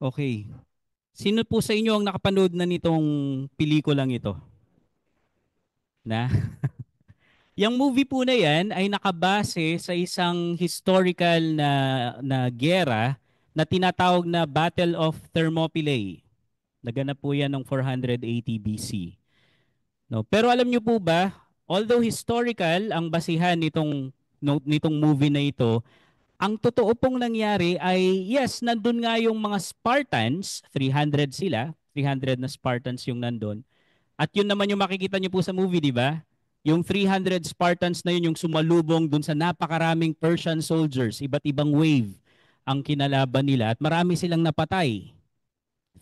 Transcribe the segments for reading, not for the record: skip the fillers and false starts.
Okay. Sino po sa inyo ang nakapanood na nitong pelikulang ito? Na? Yung movie po na yan ay nakabase sa isang historical na giyera na tinatawag na Battle of Thermopylae. Naganap po yan noong 480 BC. No? Pero alam niyo po ba, although historical ang basihan nitong movie na ito, ang totoo pong nangyari ay, yes, nandun nga yung mga Spartans, 300 sila, 300 na Spartans yung nandun. At yun naman yung makikita niyo po sa movie, di ba? Yung 300 Spartans na yun yung sumalubong dun sa napakaraming Persian soldiers, iba't ibang wave ang kinalaban nila at marami silang napatay.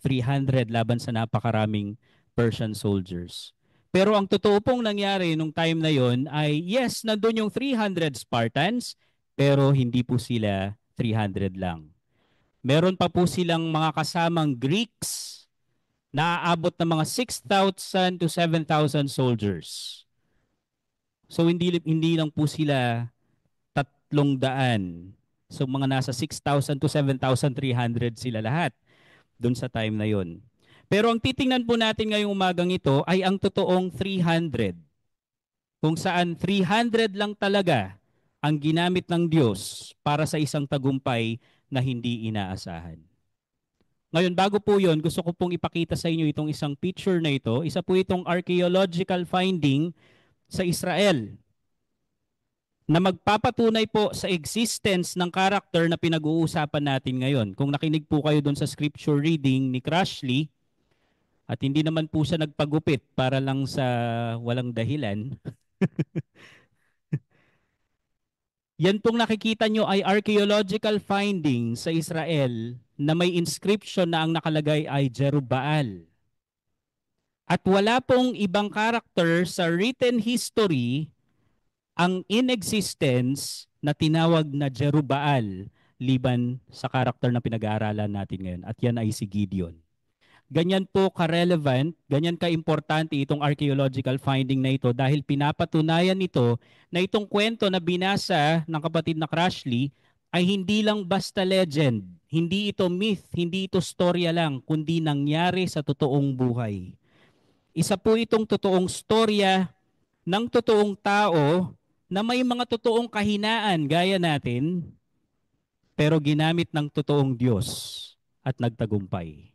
300 laban sa napakaraming Persian soldiers. Pero ang totoo pong nangyari nung time na yon ay yes, nandun yung 300 Spartans, pero hindi po sila 300 lang. Meron pa po silang mga kasamang Greeks na aabot ng mga 6,000 to 7,000 soldiers. So hindi lang po sila 300. So mga nasa 6,000 to 7,300 sila lahat doon sa time na yon. Pero ang titingnan po natin ngayong umagang ito ay ang totoong 300. Kung saan 300 lang talaga ang ginamit ng Diyos para sa isang tagumpay na hindi inaasahan. Ngayon, bago po yon, gusto ko pong ipakita sa inyo itong isang picture na ito. Isa po itong archaeological finding sa Israel na magpapatunay po sa existence ng character na pinag-uusapan natin ngayon. Kung nakinig po kayo doon sa scripture reading ni Crashly, at hindi naman po siya nagpagupit para lang sa walang dahilan, yan pong nakikita nyo ay archaeological finding sa Israel na may inscription na ang nakalagay ay Jerubbaal. At wala pong ibang character sa written history ang in existence na tinawag na Jerubbaal liban sa character na pinag-aaralan natin ngayon. At yan ay si Gideon. Ganyan po ka-relevant, ganyan ka-importante itong archaeological finding na ito dahil pinapatunayan nito na itong kwento na binasa ng kapatid na Crashly ay hindi lang basta legend, hindi ito myth, hindi ito storya lang, kundi nangyari sa totoong buhay. Isa po itong totoong storya ng totoong tao na may mga totoong kahinaan gaya natin, pero ginamit ng totoong Diyos at nagtagumpay.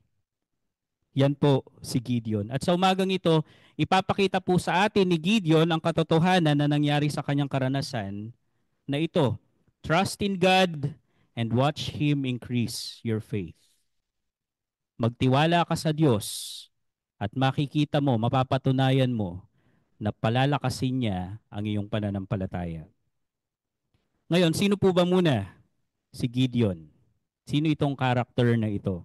Yan po si Gideon. At sa umagang ito, ipapakita po sa atin ni Gideon ang katotohanan na nangyari sa kanyang karanasan na ito, trust in God and watch Him increase your faith. Magtiwala ka sa Diyos at makikita mo, mapapatunayan mo na palalakasin niya ang iyong pananampalataya. Ngayon, sino po ba muna? Si Gideon. Sino itong character na ito?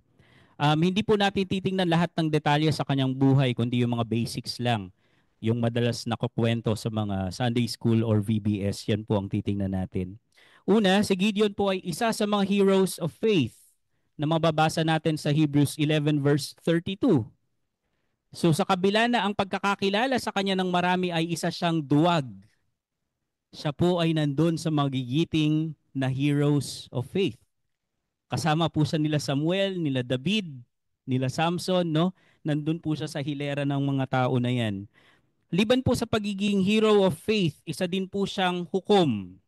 Hindi po natin titingnan lahat ng detalye sa kanyang buhay, kundi yung mga basics lang. Yung madalas nakukwento sa mga Sunday School or VBS, yan po ang titingnan natin. Una, si Gideon po ay isa sa mga heroes of faith na mababasa natin sa Hebrews 11 verse 32. So sa kabila na ang pagkakakilala sa kanya ng marami ay isa siyang duwag, siya po ay nandun sa magigiting na heroes of faith. Kasama po sa nila Samuel, nila David, nila Samson, no? Nandun po siya sa hilera ng mga tao na yan. Liban po sa pagiging hero of faith, isa din po siyang hukom.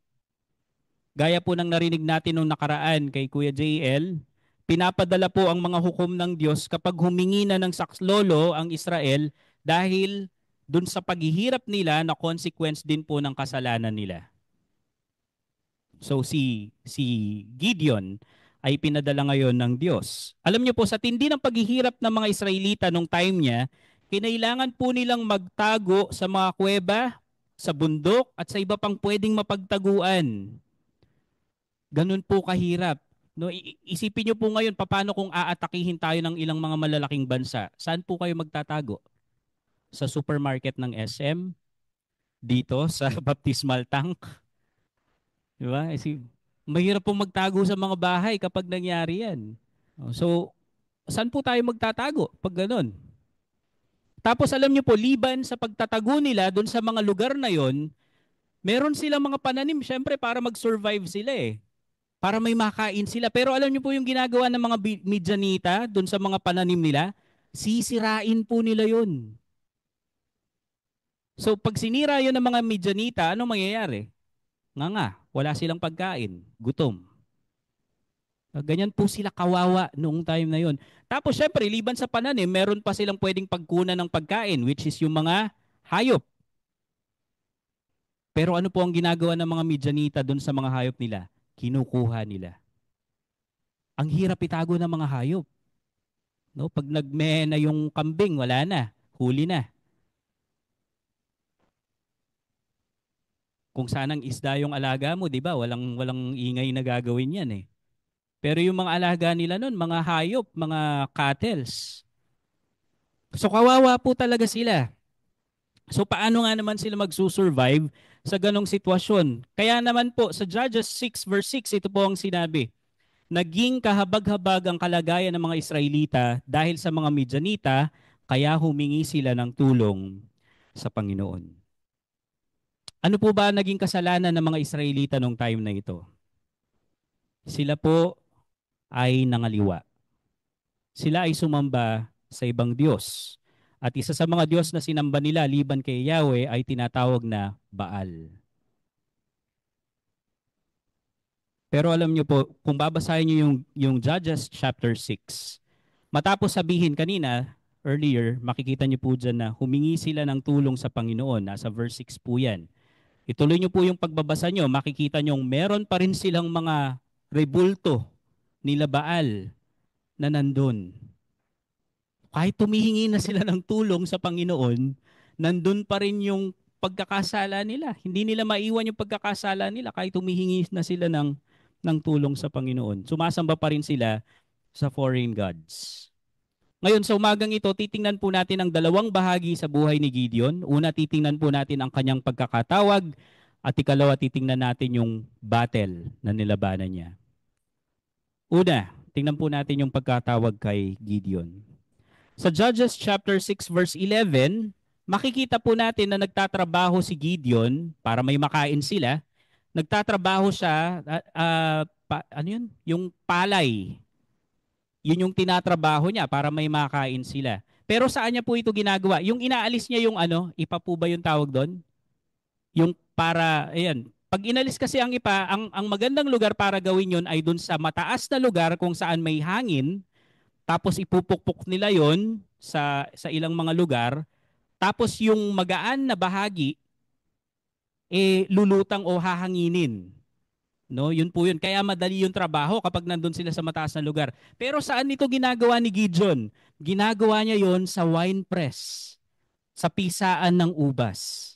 Gaya po ng narinig natin nung nakaraan kay Kuya JL, pinapadala po ang mga hukom ng Diyos kapag humingi na ng sakslolo ang Israel dahil dun sa paghihirap nila na consequence din po ng kasalanan nila. So si Gideon ay pinadala ngayon ng Diyos. Alam niyo po, sa tindi ng paghihirap ng mga Israelita nung time niya, kinailangan po nilang magtago sa mga kuweba, sa bundok, at sa iba pang pwedeng mapagtaguan. Ganun po kahirap. No, isipin niyo po ngayon, paano kung aatakihin tayo ng ilang mga malalaking bansa? Saan po kayo magtatago? Sa supermarket ng SM? Dito sa baptismal tank? Di ba? Mahirap pong magtago sa mga bahay kapag nangyari yan. So, saan po tayo magtatago pag ganun? Tapos alam niyo po, liban sa pagtatago nila doon sa mga lugar na yon, meron silang mga pananim syempre para mag-survive sila eh. para may makain sila. Pero alam niyo po yung ginagawa ng mga Midianita doon sa mga pananim nila? Sisirain po nila yun. So pag sinira yun ng mga Midianita, ano mangyayari? Nga, wala silang pagkain, gutom. Ganyan po sila kawawa noong time na yun. Tapos syempre, liban sa pananim, meron pa silang pwedeng pagkunan ng pagkain, which is yung mga hayop. Pero ano po ang ginagawa ng mga Midianita doon sa mga hayop nila? Kinukuha nila. Ang hirap itago ng mga hayop. No? Pag nagme na yung kambing, wala na. Huli na. Kung saan ang isda yung alaga mo, di ba? Walang ingay na gagawin yan eh. Pero yung mga alaga nila nun, mga hayop, mga cattles. So kawawa po talaga sila. So paano nga naman sila magsusurvive sa ganong sitwasyon? Kaya naman po sa Judges 6 verse 6, ito po ang sinabi. Naging kahabag-habag ang kalagayan ng mga Israelita dahil sa mga Midianita, kaya humingi sila ng tulong sa Panginoon. Ano po ba naging kasalanan ng mga Israelita nung time na ito? Sila po ay nangaliwa. Sila ay sumamba sa ibang Diyos. At isa sa mga Diyos na sinamba nila liban kay Yahweh ay tinatawag na Baal. Pero alam niyo po, kung babasahin niyo yung Judges chapter 6, matapos sabihin kanina, earlier, makikita niyo po dyan na humingi sila ng tulong sa Panginoon. Nasa verse 6 po yan. Ituloy niyo po yung pagbabasa niyo, makikita niyo meron pa rin silang mga rebulto nila Baal na nandun. Kahit tumihingi na sila ng tulong sa Panginoon, nandun pa rin yung pagkakasala nila. Hindi nila maiwan yung pagkakasala nila kahit tumihingi na sila ng tulong sa Panginoon. Sumasamba pa rin sila sa foreign gods. Ngayon, sa umagang ito, titingnan po natin ang dalawang bahagi sa buhay ni Gideon. Una, titingnan po natin ang kanyang pagkakatawag at ikalawa, titingnan natin yung battle na nilabanan niya. Una, tingnan po natin yung pagkatawag kay Gideon. Sa Judges chapter 6 verse 11, makikita po natin na nagtatrabaho si Gideon para may makain sila. Nagtatrabaho siya, ano yun? Yung palay. Yun yung tinatrabaho niya para may makain sila. Pero saan niya po ito ginagawa? Yung inaalis niya yung ano, ipa po ba yung tawag doon? Yung para, ayan, pag inalis kasi ang ipa, ang magandang lugar para gawin yun ay doon sa mataas na lugar kung saan may hangin, tapos ipupukpok nila yon sa ilang mga lugar, tapos yung magaan na bahagi, lulutang o hahanginin. No, yun po yun. Kaya madali yung trabaho kapag nandun sila sa mataas na lugar. Pero saan ito ginagawa ni Gideon? Ginagawa niya yon sa wine press, sa pisaan ng ubas.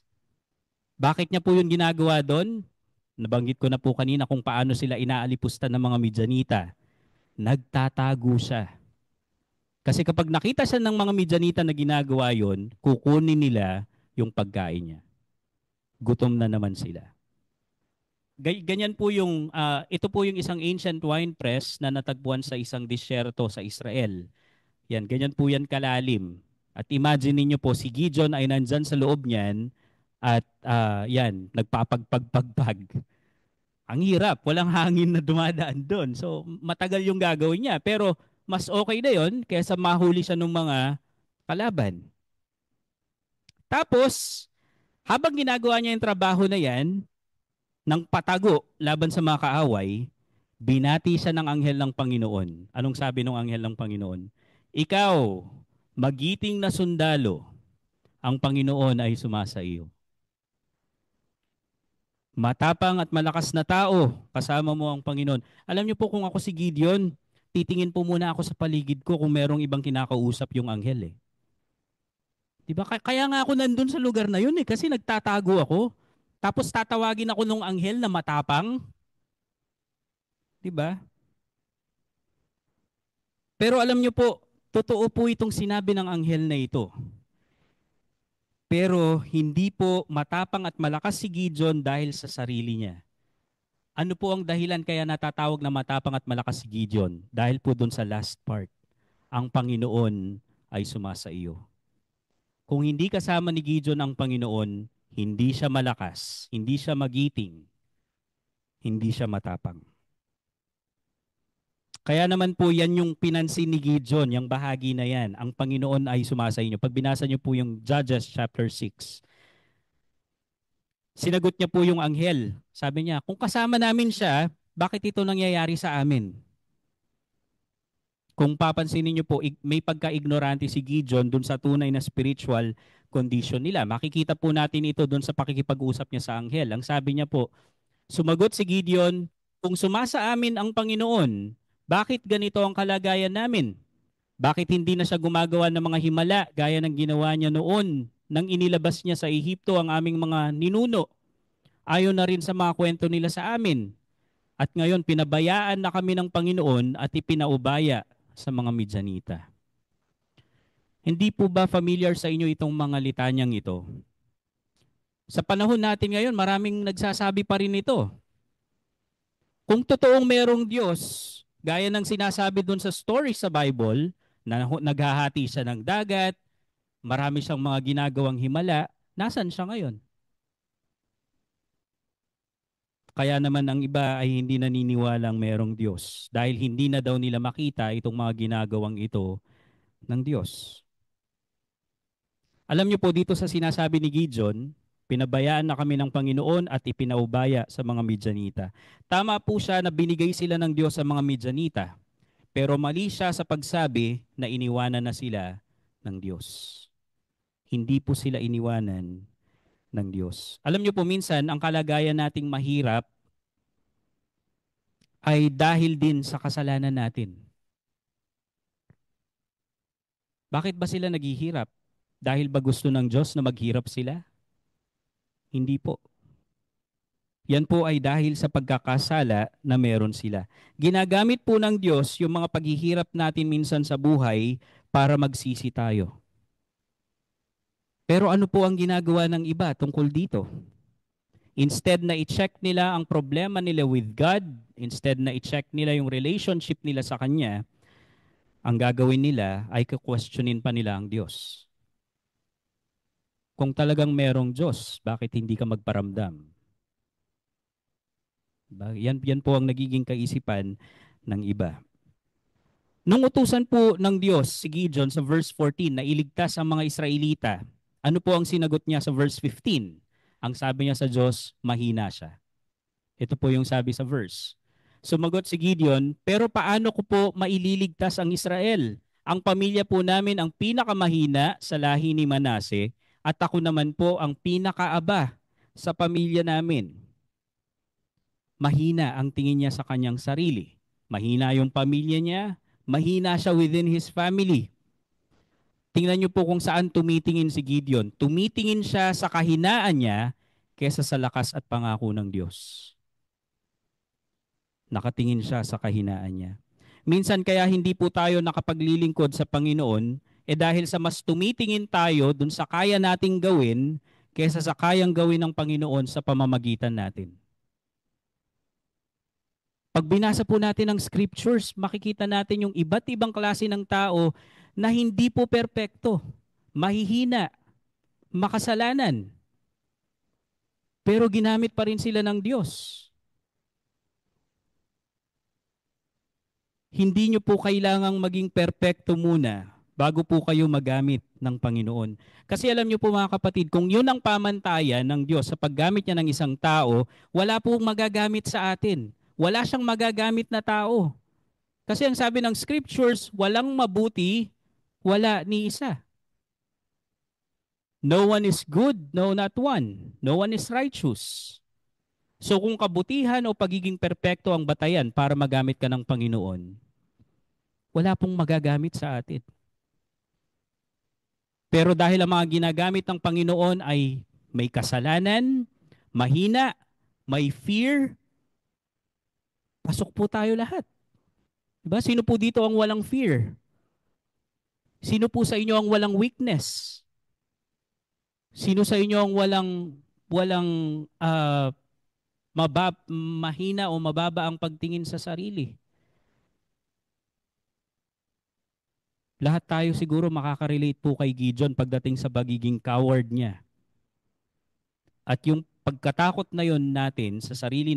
Bakit niya po yun ginagawa doon? Nabanggit ko na po kanina kung paano sila inaalipusta ng mga Midianita. Nagtatago siya. Kasi kapag nakita siya ng mga Midianita na ginagawa yon, kukunin nila yung pagkain niya. Gutom na naman sila. Ganyan po yung, ito po yung isang ancient wine press na natagpuan sa isang disyerto sa Israel. Yan, ganyan po yan kalalim. At imagine niyo po, si Gideon ay nandyan sa loob niyan at yan, nagpapagpagpagpag. Ang hirap, walang hangin na dumadaan doon. So matagal yung gagawin niya. Pero mas okay na yon kaysa mahuli siya ng mga kalaban. Tapos, habang ginagawa niya yung trabaho na yan, ng patago laban sa mga kaaway, binati siya ng anghel ng Panginoon. Anong sabi ng anghel ng Panginoon? Ikaw, magiting na sundalo, ang Panginoon ay sumasa iyo. Matapang at malakas na tao, kasama mo ang Panginoon. Alam niyo po kung ako si Gideon, titingin po muna ako sa paligid ko kung merong ibang kinakausap yung anghel eh. Diba? Kaya nga ako nandun sa lugar na yun eh, kasi nagtatago ako. Tapos tatawagin ako nung anghel na matapang. Diba? Pero alam niyo po, totoo po itong sinabi ng anghel na ito. Pero hindi po matapang at malakas si Gideon dahil sa sarili niya. Ano po ang dahilan kaya natatawag na matapang at malakas si Gideon? Dahil po dun sa last part, ang Panginoon ay sumasa iyo. Kung hindi kasama ni Gideon ang Panginoon, hindi siya malakas, hindi siya magiting, hindi siya matapang. Kaya naman po yan yung pinansin ni Gideon, yung bahagi na yan. Ang Panginoon ay sumasa inyo. Pag binasa niyo po yung Judges chapter 6, sinagot niya po yung anghel. Sabi niya, kung kasama namin siya, bakit ito nangyayari sa amin? Kung papansinin niyo po, may pagka-ignorante si Gideon dun sa tunay na spiritual condition nila. Makikita po natin ito dun sa pakikipag-usap niya sa anghel. Ang sabi niya po, sumagot si Gideon, kung sumasa amin ang Panginoon, bakit ganito ang kalagayan namin? Bakit hindi na siya gumagawa ng mga himala gaya ng ginawa niya noon nang inilabas niya sa Ehipto ang aming mga ninuno? Ayon na rin sa mga kwento nila sa amin. At ngayon pinabayaan na kami ng Panginoon at ipinaubaya sa mga Midyanita. Hindi po ba familiar sa inyo itong mga litanyang ito? Sa panahon natin ngayon, maraming nagsasabi pa rin ito. Kung totoong merong Diyos, gaya ng sinasabi dun sa story sa Bible, na naghahati siya ng dagat, marami siyang mga ginagawang himala, nasan siya ngayon? Kaya naman ang iba ay hindi naniniwalang merong Diyos dahil hindi na daw nila makita itong mga ginagawang ito ng Diyos. Alam niyo po dito sa sinasabi ni Gideon, pinabayaan na kami ng Panginoon at ipinaubaya sa mga Midyanita. Tama po siya na binigay sila ng Diyos sa mga Midyanita, pero mali siya sa pagsabi na iniwanan na sila ng Diyos. Hindi po sila iniwanan ng Diyos. Alam niyo po minsan, ang kalagayan nating mahirap ay dahil din sa kasalanan natin. Bakit ba sila naghihirap? Dahil ba gusto ng Diyos na maghirap sila? Hindi po. Yan po ay dahil sa pagkakasala na meron sila. Ginagamit po ng Diyos yung mga paghihirap natin minsan sa buhay para magsisi tayo. Pero ano po ang ginagawa ng iba tungkol dito? Instead na i-check nila ang problema nila with God, instead na i-check nila yung relationship nila sa Kanya, ang gagawin nila ay ka-questionin pa nila ang Diyos. Kung talagang merong Diyos, bakit hindi ka magparamdam? Yan po ang nagiging kaisipan ng iba. Nung utusan po ng Diyos si Gideon sa verse 14 na iligtas ang mga Israelita, ano po ang sinagot niya sa verse 15? Ang sabi niya sa Diyos, mahina siya. Ito po yung sabi sa verse. Sumagot si Gideon, pero paano ko po maililigtas ang Israel? Ang pamilya po namin ang pinakamahina sa lahi ni Manase at ako naman po ang pinakaaba sa pamilya namin. Mahina ang tingin niya sa kanyang sarili. Mahina yung pamilya niya, mahina siya within his family. Tingnan niyo po kung saan tumitingin si Gideon. Tumitingin siya sa kahinaan niya kaysa sa lakas at pangako ng Diyos. Nakatingin siya sa kahinaan niya. Minsan kaya hindi po tayo nakapaglilingkod sa Panginoon dahil sa mas tumitingin tayo dun sa kaya nating gawin kaysa sa kayang gawin ng Panginoon sa pamamagitan natin. Pag binasa po natin ang scriptures, makikita natin yung iba't ibang klase ng tao na hindi po perpekto, mahihina, makasalanan. Pero ginamit pa rin sila ng Diyos. Hindi nyo po kailangang maging perpekto muna bago po kayo magamit ng Panginoon. Kasi alam nyo po mga kapatid, kung yun ang pamantayan ng Diyos sa paggamit niya ng isang tao, wala pong magagamit sa atin. Wala siyang magagamit na tao. Kasi ang sabi ng scriptures, walang mabuti, wala ni isa. No one is good, no not one. No one is righteous. So kung kabutihan o pagiging perpekto ang batayan para magamit ka ng Panginoon, wala pong magagamit sa atin. Pero dahil ang mga ginagamit ng Panginoon ay may kasalanan, mahina, may fear, pasok po tayo lahat. Diba? Sino po dito ang walang fear? Sino po sa inyo ang walang weakness? Sino sa inyo ang walang mahina o mababa ang pagtingin sa sarili? Lahat tayo siguro makaka-relate po kay Gideon pagdating sa pagiging coward niya. At yung pagkatakot na yon natin sa sarili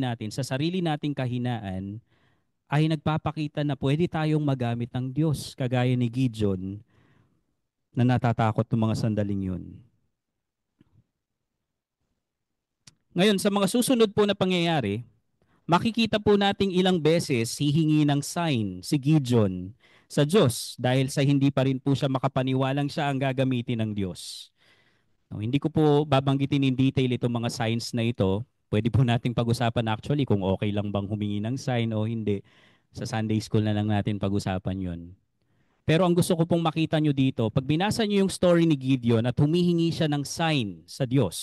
nating kahinaan, ay nagpapakita na pwede tayong magamit ng Diyos, kagaya ni Gideon na natatakot ng mga sandaling yun. Ngayon, sa mga susunod po na pangyayari, makikita po nating ilang beses hihingi ng sign si Gideon sa Diyos dahil sa hindi pa rin po siya makapaniwalang siya ang gagamitin ng Diyos. No, hindi ko po babanggitin in detail itong mga signs na ito. Pwede po nating pag-usapan actually kung okay lang bang humingi ng sign o hindi. Sa Sunday school na lang natin pag-usapan yon. Pero ang gusto ko pong makita nyo dito, pag binasa nyo yung story ni Gideon at humihingi siya ng sign sa Diyos,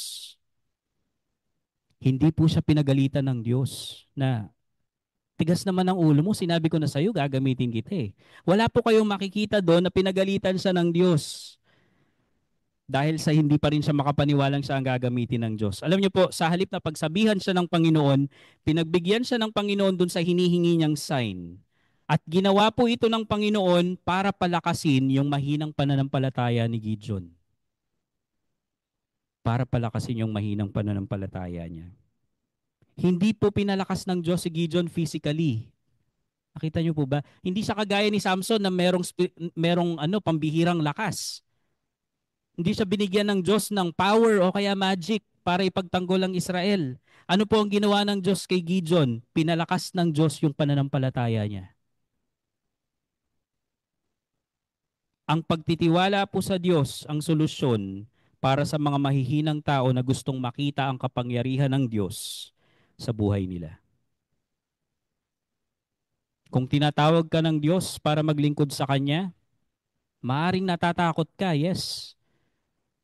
hindi po siya pinagalitan ng Diyos na tigas naman ang ulo mo, sinabi ko na sa'yo, gagamitin kita eh. Wala po kayong makikita doon na pinagalitan siya ng Diyos dahil sa hindi pa rin siya makapaniwalang siya ang gagamitin ng Diyos. Alam niyo po, sa halip na pagsabihan siya ng Panginoon, pinagbigyan siya ng Panginoon doon sa hinihingi niyang sign. At ginawa po ito ng Panginoon para palakasin yung mahinang pananampalataya ni Gideon. Para palakasin yung mahinang pananampalataya niya. Hindi po pinalakas ng Diyos si Gideon physically. Nakita niyo po ba? Hindi siya kagaya ni Samson na merong pambihirang lakas. Hindi siya binigyan ng Diyos ng power o kaya magic para ipagtanggol ang Israel. Ano po ang ginawa ng Diyos kay Gideon? Pinalakas ng Diyos yung pananampalataya niya. Ang pagtitiwala po sa Diyos ang solusyon para sa mga mahihinang tao na gustong makita ang kapangyarihan ng Diyos sa buhay nila. Kung tinatawag ka ng Diyos para maglingkod sa Kanya, maaring natatakot ka, yes.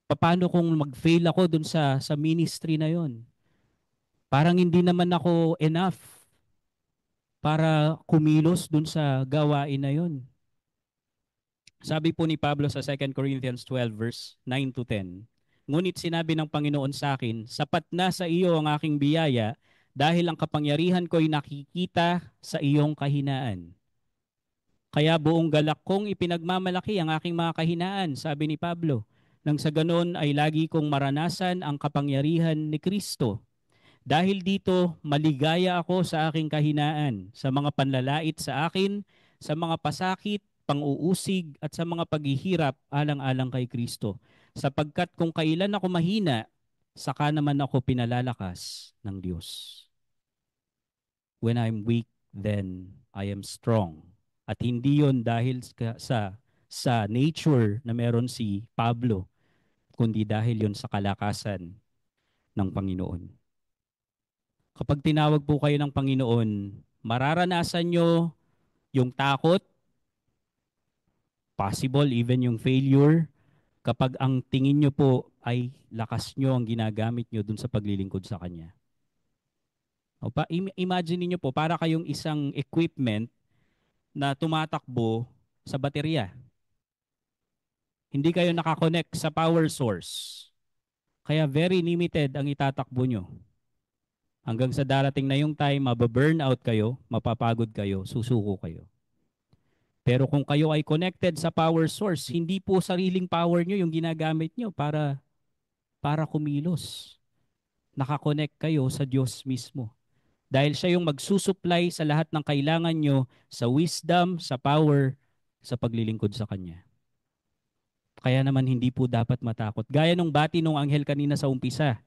Paano kung mag-fail ako dun sa ministry na yon? Parang hindi naman ako enough para kumilos dun sa gawain na yon. Sabi po ni Pablo sa 2 Corinthians 12 verse 9 to 10, ngunit sinabi ng Panginoon sa akin, sapat na sa iyo ang aking biyaya dahil ang kapangyarihan ko'y nakikita sa iyong kahinaan. Kaya buong galak kong ipinagmamalaki ang aking mga kahinaan, sabi ni Pablo, nang sa ganon ay lagi kong maranasan ang kapangyarihan ni Kristo. Dahil dito, maligaya ako sa aking kahinaan, sa mga panlalait sa akin, sa mga pasakit, pang-uusig at sa mga paghihirap alang-alang kay Kristo. Sapagkat kung kailan ako mahina, saka naman ako pinalalakas ng Diyos. When I'm weak, then I am strong. At hindi yon dahil sa nature na meron si Pablo, kundi dahil yon sa kalakasan ng Panginoon. Kapag tinawag po kayo ng Panginoon, mararanasan nyo yung takot, possible even yung failure, kapag ang tingin nyo po ay lakas nyo ang ginagamit nyo dun sa paglilingkod sa Kanya. O imagine niyo po, para kayong isang equipment na tumatakbo sa baterya. Hindi kayo nakakonect sa power source. Kaya very limited ang itatakbo nyo. Hanggang sa darating na yung time, mababurn out kayo, mapapagod kayo, susuko kayo. Pero kung kayo ay connected sa power source, hindi po sariling power nyo yung ginagamit nyo para kumilos. Nakakonect kayo sa Diyos mismo. Dahil siya yung magsusupply sa lahat ng kailangan nyo sa wisdom, sa power, sa paglilingkod sa Kanya. Kaya naman hindi po dapat matakot. Gaya nung bati nung anghel kanina sa umpisa.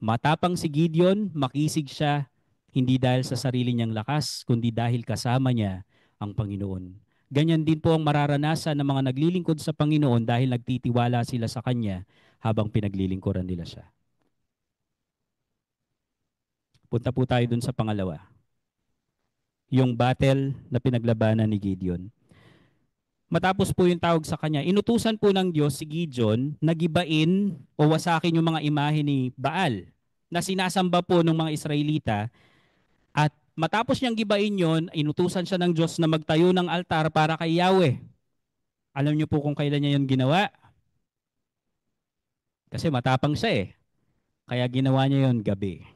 Matapang si Gideon, makisig siya, hindi dahil sa sarili niyang lakas, kundi dahil kasama niya ang Panginoon. Ganyan din po ang mararanasan ng mga naglilingkod sa Panginoon dahil nagtitiwala sila sa Kanya habang pinaglilingkuran nila siya. Punta po tayo dun sa pangalawa. Yung battle na pinaglabanan ni Gideon. Matapos po yung tawag sa kanya, inutusan po ng Diyos si Gideon na gibain o wasakin yung mga imahe ni Baal na sinasamba po ng mga Israelita. At matapos niyang gibain yon, inutusan siya ng Diyos na magtayo ng altar para kay Yahweh. Alam niyo po kung kailan niya yon ginawa? Kasi matapang siya eh. Kaya ginawa niya yon gabi.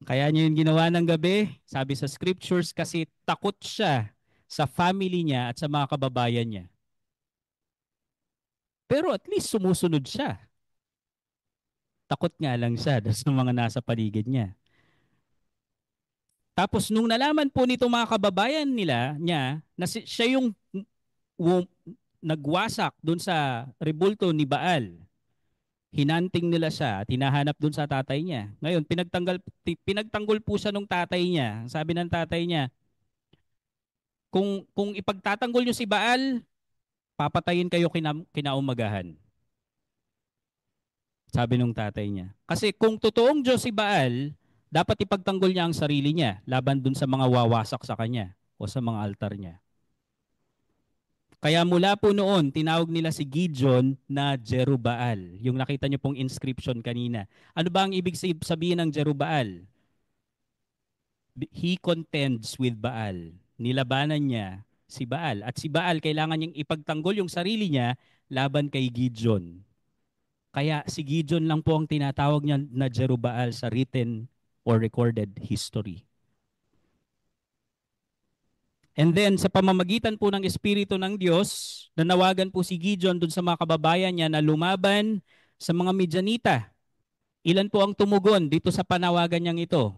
Kaya niya yung ginawa ng gabi, sabi sa scriptures, kasi takot siya sa family niya at sa mga kababayan niya. Pero at least sumusunod siya. Takot nga lang siya sa mga nasa paligid niya. Tapos nung nalaman po nito mga kababayan niya na siya yung wu- nagwasak doon sa rebulto ni Baal, hinanting nila siya at hinahanap doon sa tatay niya. Ngayon, pinagtanggol po siya nung tatay niya. Sabi ng tatay niya, kung ipagtatanggol niyo si Baal, papatayin kayo kinaumagahan. Sabi nung tatay niya. Kasi kung totoong Diyos si Baal, dapat ipagtanggol niya ang sarili niya laban dun sa mga wawasak sa kanya o sa mga altar niya. Kaya mula po noon, tinawag nila si Gideon na Jerubbaal. Yung nakita niyo pong inscription kanina. Ano ba ang ibig sabihin ng Jerubbaal? He contends with Baal. Nilabanan niya si Baal. At si Baal, kailangan niyang ipagtanggol yung sarili niya laban kay Gideon. Kaya si Gideon lang po ang tinatawag niya na Jerubbaal sa written or recorded history. And then sa pamamagitan po ng Espiritu ng Diyos, nanawagan po si Gideon dun sa mga kababayan niya na lumaban sa mga Midianita. Ilan po ang tumugon dito sa panawagan niyang ito?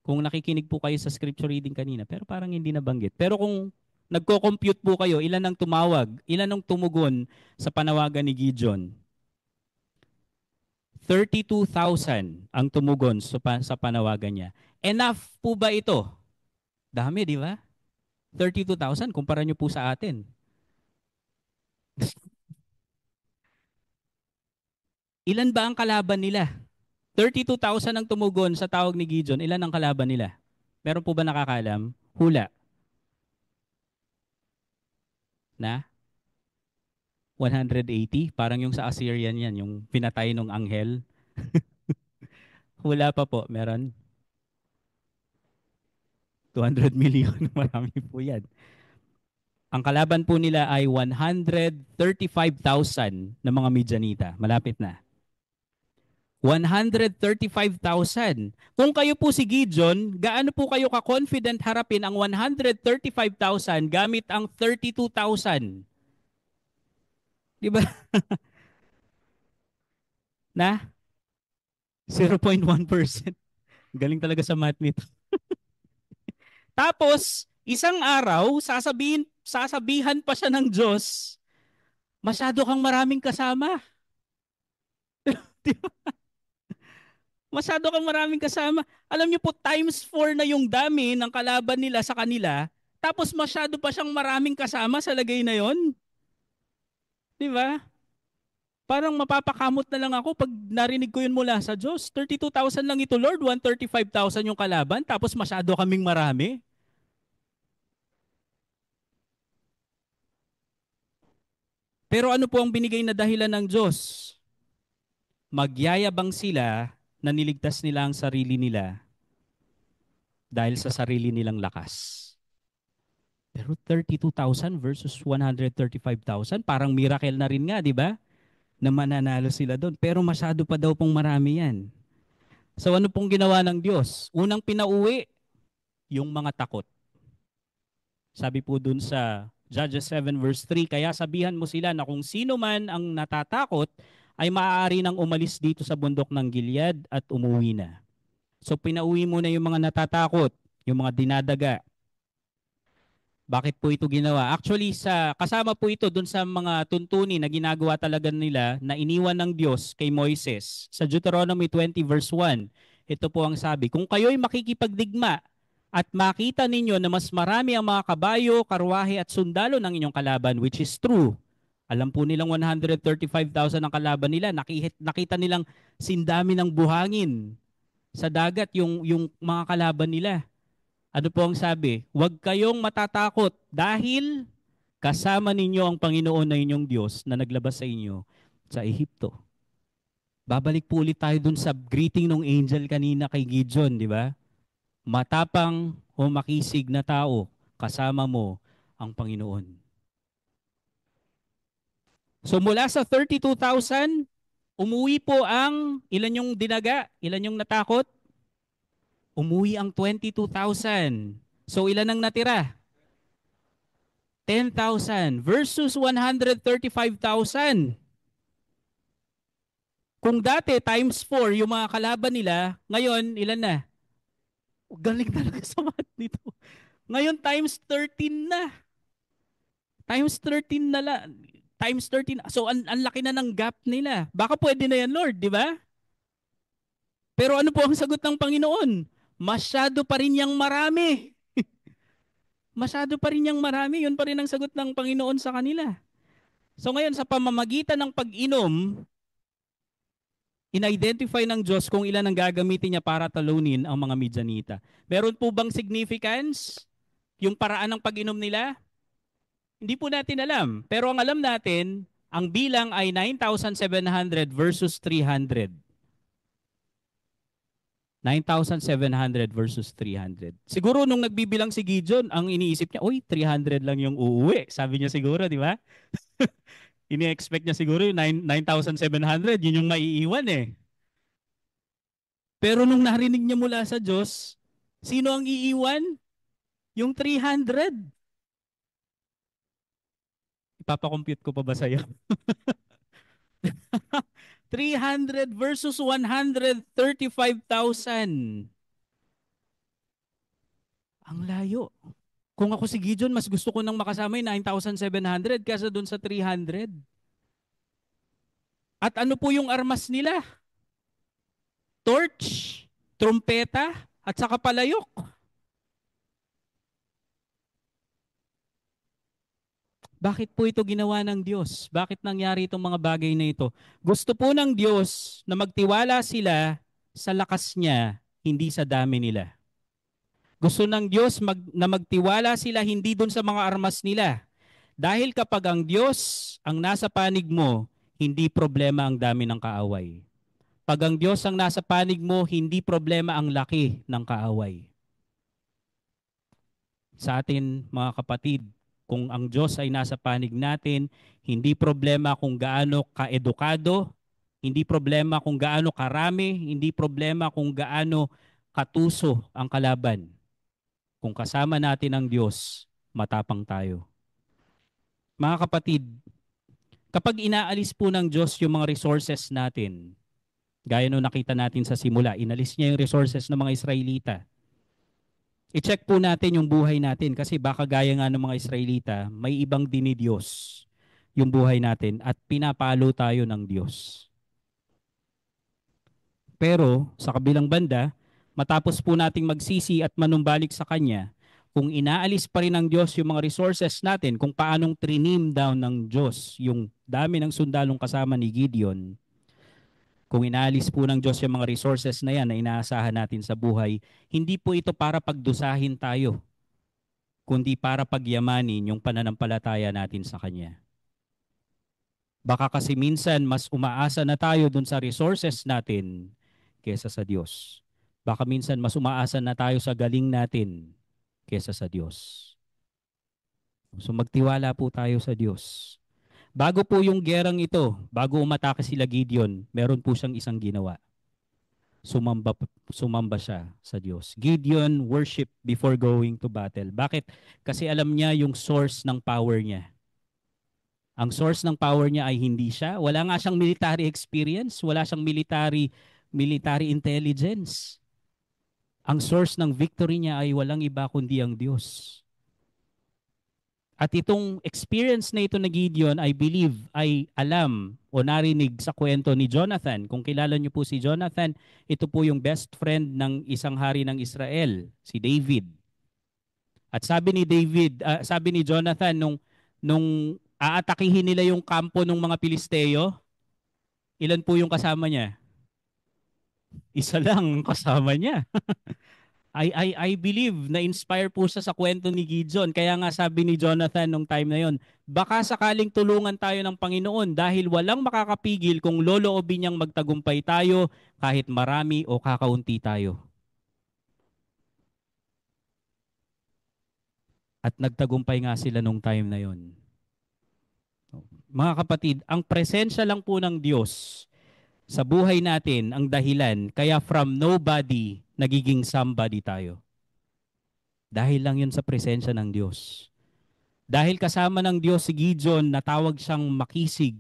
Kung nakikinig po kayo sa scripture reading kanina, pero parang hindi nabanggit. Pero kung nagko-compute po kayo, ilan ang tumawag, ilan ang tumugon sa panawagan ni Gideon? 32,000 ang tumugon sa panawagan niya. Enough po ba ito? Dami, di ba? 32,000, kumpara nyo po sa atin. Ilan ba ang kalaban nila? 32,000 ang tumugon sa tawag ni Gideon. Ilan ang kalaban nila? Meron po ba nakakaalam? Hula. Na? 180? Parang yung sa Assyrian yan, yung pinatay ng anghel. Hula pa po, meron? 200 million. Marami po yan. Ang kalaban po nila ay 135,000 na mga Midianita. Malapit na. 135,000. Kung kayo po si Gideon, gaano po kayo ka-confident harapin ang 135,000 gamit ang 32,000? Di ba? Na? 0.1%. Galing talaga sa math nito. Tapos, isang araw, sasabihan pa siya ng Diyos, masyado kang maraming kasama. Di ba? Masyado kang maraming kasama. Alam niyo po, times 4 na yung dami ng kalaban nila sa kanila. Tapos masyado pa siyang maraming kasama sa lagay na yon. Di ba? Parang mapapakamot na lang ako pag narinig ko yun mula sa Diyos. 32,000 lang ito, Lord. 135,000 yung kalaban. Tapos masyado kaming marami. Pero ano po ang binigay na dahilan ng Diyos? Magyayabang sila na niligtas nila ang sarili nila dahil sa sarili nilang lakas. Pero 32,000 versus 135,000, parang miracle na rin nga, di ba? Na mananalo sila doon. Pero masyado pa daw pong marami yan. So ano pong ginawa ng Diyos? Unang pinauwi, yung mga takot. Sabi po dun sa Judges 7 verse 3, kaya sabihan mo sila na kung sino man ang natatakot, ay maaari nang umalis dito sa bundok ng Gilead at umuwi na. So pinauwi mo na yung mga natatakot, yung mga dinadaga. Bakit po ito ginawa? Actually, kasama po ito dun sa mga tuntunin na ginagawa talaga nila na iniwan ng Diyos kay Moises. Sa Deuteronomy 20 verse 1, ito po ang sabi, kung kayo'y makikipagdigma at makita ninyo na mas marami ang mga kabayo, karwahe at sundalo ng inyong kalaban, which is true. Alam po nilang 135,000 ang kalaban nila. Nakita nilang sindami ng buhangin sa dagat yung mga kalaban nila. Ano po ang sabi? Huwag kayong matatakot dahil kasama ninyo ang Panginoon na inyong Diyos na naglabas sa inyo sa Ehipto. Babalik po ulit tayo dun sa greeting ng angel kanina kay Gideon, di ba? Matapang o makisig na tao, kasama mo ang Panginoon. So mula sa 32,000, umuwi po ang ilan yung dinaga, ilan yung natakot? Umuwi ang 22,000. So ilan ang natira? 10,000 versus 135,000. Kung dati times 4 yung mga kalaban nila, ngayon ilan na? Galing talaga sa math nito. Ngayon times 13 na. Times 13 na la. Times 13. So ang laki na ng gap nila. Baka pwede na yan, Lord, di ba? Pero ano po ang sagot ng Panginoon? Masyado pa rin yang marami. Masyado pa rin yang marami. Yun pa rin ang sagot ng Panginoon sa kanila. So ngayon sa pamamagitan ng pag-inom, in-identify ng Diyos kung ilan ang gagamitin niya para talunin ang mga Midianita. Meron po bang significance yung paraan ng pag-inom nila? Hindi po natin alam. Pero ang alam natin, ang bilang ay 9,700 versus 300. 9,700 versus 300. Siguro nung nagbibilang si Gideon, ang iniisip niya, uy, 300 lang yung uuwi. Sabi niya siguro, di ba? Ini-expect niya siguro yung 9,700, yun yung maiiwan eh. Pero nung narinig niya mula sa Diyos, sino ang iiwan? Yung 300. Ipapakompute ko pa ba sa'yo? 300 versus 135,000. Ang layo. Kung ako si Gideon, mas gusto ko nang makasama yung 9,700 kaysa dun sa 300. At ano po yung armas nila? Torch, trumpeta, at saka palayok. Bakit po ito ginawa ng Diyos? Bakit nangyari itong mga bagay na ito? Gusto po ng Diyos na magtiwala sila sa lakas niya, hindi sa dami nila. Gusto ng Diyos na magtiwala sila hindi dun sa mga armas nila. Dahil kapag ang Diyos ang nasa panig mo, hindi problema ang dami ng kaaway. Pag ang Diyos ang nasa panig mo, hindi problema ang laki ng kaaway. Sa atin, mga kapatid, kung ang Diyos ay nasa panig natin, hindi problema kung gaano kaedukado, hindi problema kung gaano karami, hindi problema kung gaano katuso ang kalaban. Kung kasama natin ang Diyos, matapang tayo. Mga kapatid, kapag inaalis po ng Diyos yung mga resources natin, gaya nung nakita natin sa simula, inalis niya yung resources ng mga Israelita. I-check po natin yung buhay natin kasi baka gaya nga ng mga Israelita, may ibang dinidiyos yung buhay natin at pinapalo tayo ng Diyos. Pero sa kabilang banda, matapos po nating magsisi at manumbalik sa Kanya, kung inaalis pa rin ng Diyos yung mga resources natin, kung paanong trinim down ng Diyos yung dami ng sundalong kasama ni Gideon, kung inaalis po ng Diyos yung mga resources na yan na inaasahan natin sa buhay, hindi po ito para pagdusahin tayo, kundi para pagyamanin yung pananampalataya natin sa Kanya. Baka kasi minsan mas umaasa na tayo dun sa resources natin kesa sa Diyos. Baka minsan mas umaasa na tayo sa galing natin kesa sa Diyos. So magtiwala po tayo sa Diyos. Bago po yung gerang ito, bago umatake sila Gideon, meron po siyang isang ginawa. Sumamba, sumamba siya sa Diyos. Gideon worship before going to battle. Bakit? Kasi alam niya yung source ng power niya. Ang source ng power niya ay hindi siya. Wala nga siyang military experience. Wala siyang military intelligence. Ang source ng victory niya ay walang iba kundi ang Diyos. At itong experience na ito na Gideon, I believe, ay alam o narinig sa kwento ni Jonathan. Kung kilala niyo po si Jonathan, ito po yung best friend ng isang hari ng Israel, si David. At sabi ni Jonathan, nung aatakihin nila yung kampo ng mga Pilisteo, ilan po yung kasama niya? Isa lang ang kasama niya. I believe na inspire po siya sa kwento ni Gideon. Kaya nga sabi ni Jonathan nung time na yon, baka sakaling tulungan tayo ng Panginoon dahil walang makakapigil kung loloobin niyang magtagumpay tayo kahit marami o kakaunti tayo. At nagtagumpay nga sila nung time na yon. Mga kapatid, ang presensya lang po ng Diyos sa buhay natin ang dahilan kaya from nobody nagiging somebody tayo. Dahil lang yun sa presensya ng Diyos. Dahil kasama ng Diyos si Gideon, natawag siyang makisig,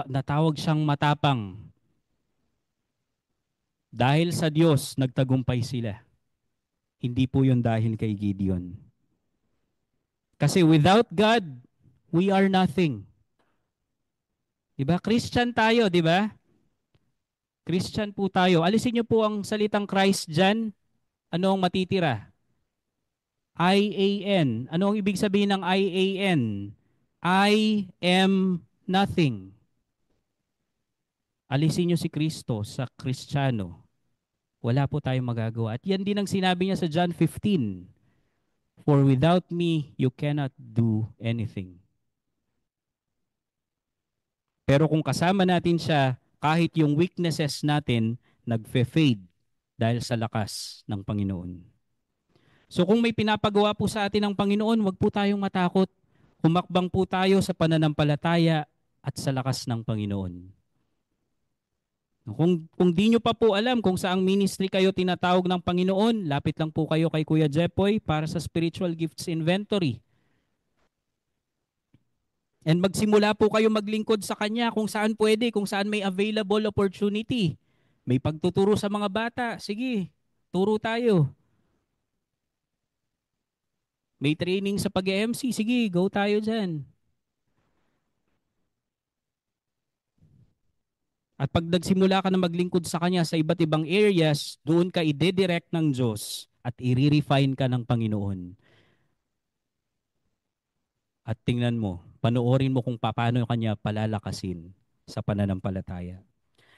natawag siyang matapang. Dahil sa Diyos, nagtagumpay sila. Hindi po yun dahil kay Gideon. Kasi without God, we are nothing. Diba? Christian tayo, di ba? Christian po tayo. Alisin niyo po ang salitang Christ dyan. Ano ang matitira? I-A-N. Ano ang ibig sabihin ng I-A-N? I am nothing. Alisin niyo si Kristo sa Kristiyano. Wala po tayong magagawa. At yan din ang sinabi niya sa John 15. For without me, you cannot do anything. Pero kung kasama natin siya, kahit yung weaknesses natin, nagfe-fade dahil sa lakas ng Panginoon. So kung may pinapagawa po sa atin ng Panginoon, wag po tayong matakot. Humakbang po tayo sa pananampalataya at sa lakas ng Panginoon. Kung di nyo pa po alam kung saang ministry kayo tinatawag ng Panginoon, lapit lang po kayo kay Kuya Jepoy para sa Spiritual Gifts Inventory. And magsimula po kayo maglingkod sa Kanya kung saan pwede, kung saan may available opportunity. May pagtuturo sa mga bata, sige, turo tayo. May training sa pag-MC, sige, go tayo dyan. At pag nagsimula ka na maglingkod sa Kanya sa iba't ibang areas, doon ka ide-direct ng Diyos at i-refine ka ng Panginoon. At tingnan mo, panoorin mo kung paano Kanya palalakasin sa pananampalataya.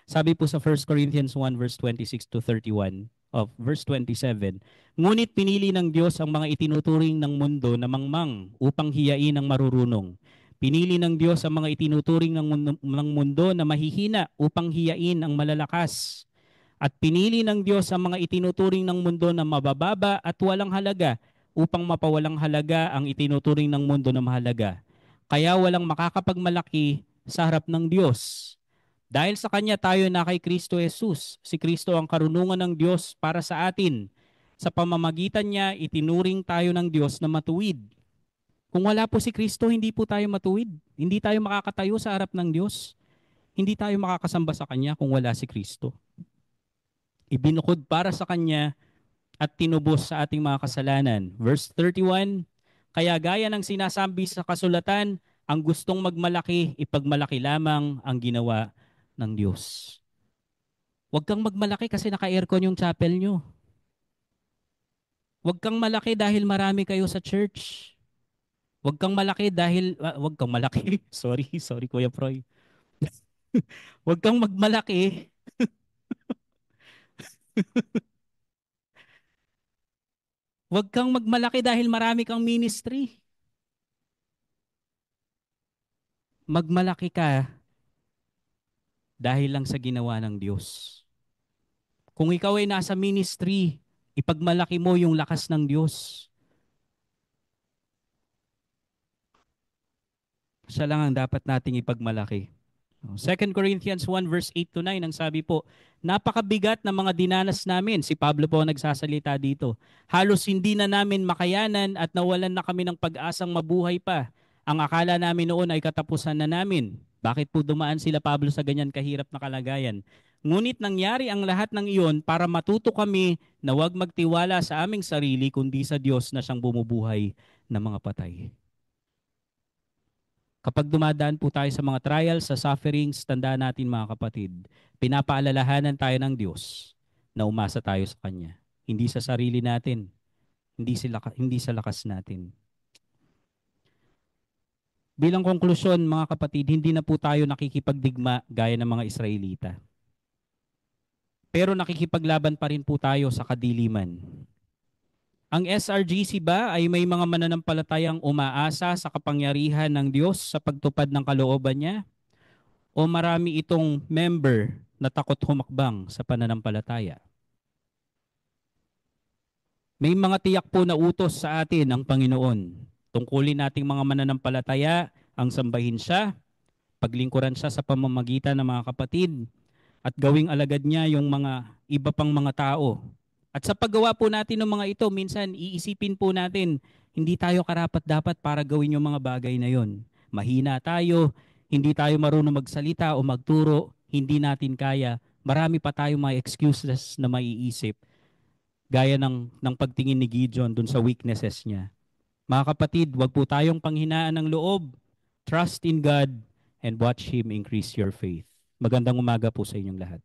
Sabi po sa 1 Corinthians 1 verse 26 to 31 of verse 27, ngunit pinili ng Diyos ang mga itinuturing ng mundo na mangmang upang hiyain ang marurunong. Pinili ng Diyos ang mga itinuturing ng mundo na mahihina upang hiyain ang malalakas. At pinili ng Diyos ang mga itinuturing ng mundo na mabababa at walang halaga upang mapawalang halaga ang itinuturing ng mundo na mahalaga. Kaya walang makakapagmalaki sa harap ng Diyos. Dahil sa Kanya tayo na kay Kristo Jesus. Si Kristo ang karunungan ng Diyos para sa atin. Sa pamamagitan niya, itinuring tayo ng Diyos na matuwid. Kung wala po si Kristo, hindi po tayo matuwid. Hindi tayo makakatayo sa harap ng Diyos. Hindi tayo makakasamba sa Kanya kung wala si Kristo. Ibinukod para sa Kanya at tinubos sa ating mga kasalanan. Verse 31, kaya gaya ng sinasabi sa kasulatan, ang gustong magmalaki, ipagmalaki lamang ang ginawa ng Diyos. Huwag kang magmalaki kasi naka-aircon yung chapel nyo. Huwag kang malaki dahil marami kayo sa church. Huwag kang malaki dahil, huwag kang malaki. Sorry Kuya Proy. Huwag kang magmalaki. Huwag kang magmalaki dahil marami kang ministry. Magmalaki ka dahil lang sa ginawa ng Diyos. Kung ikaw ay nasa ministry, ipagmalaki mo yung lakas ng Diyos. Siya lang ang dapat nating ipagmalaki. 2 Corinthians 1 verse 8 to 9 ang sabi po, napakabigat ng mga dinanas namin. Si Pablo po ang nagsasalita dito. Halos hindi na namin makayanan at nawalan na kami ng pag-asang mabuhay pa. Ang akala namin noon ay katapusan na namin. Bakit po dumaan sila Pablo sa ganyan kahirap na kalagayan? Ngunit nangyari ang lahat ng iyon para matuto kami na huwag magtiwala sa aming sarili kundi sa Diyos na siyang bumubuhay ng mga patay. Kapag dumadaan po tayo sa mga trials, sa sufferings, tandaan natin mga kapatid, pinapaalalahanan tayo ng Diyos na umasa tayo sa Kanya. Hindi sa sarili natin, hindi sa lakas natin. Bilang konklusyon mga kapatid, hindi na po tayo nakikipagdigma gaya ng mga Israelita. Pero nakikipaglaban pa rin po tayo sa kadiliman. Ang SRGC ba ay may mga mananampalatayang umaasa sa kapangyarihan ng Diyos sa pagtupad ng kalooban niya? O marami itong member na takot humakbang sa pananampalataya? May mga tiyak po na utos sa atin ang Panginoon. Tungkulin nating mga mananampalataya ang sambahin siya, paglingkuran siya sa pamamagitan ng mga kapatid, at gawing alagad niya yung mga iba pang mga tao. At sa paggawa po natin ng mga ito, minsan iisipin po natin, hindi tayo karapat-dapat para gawin yung mga bagay na yon. Mahina tayo, hindi tayo marunong magsalita o magturo, hindi natin kaya, marami pa tayong mga excuses na maiisip gaya ng pagtingin ni Gideon dun sa weaknesses niya. Mga kapatid, wag po tayong panghinaan ng loob. Trust in God and watch Him increase your faith. Magandang umaga po sa inyong lahat.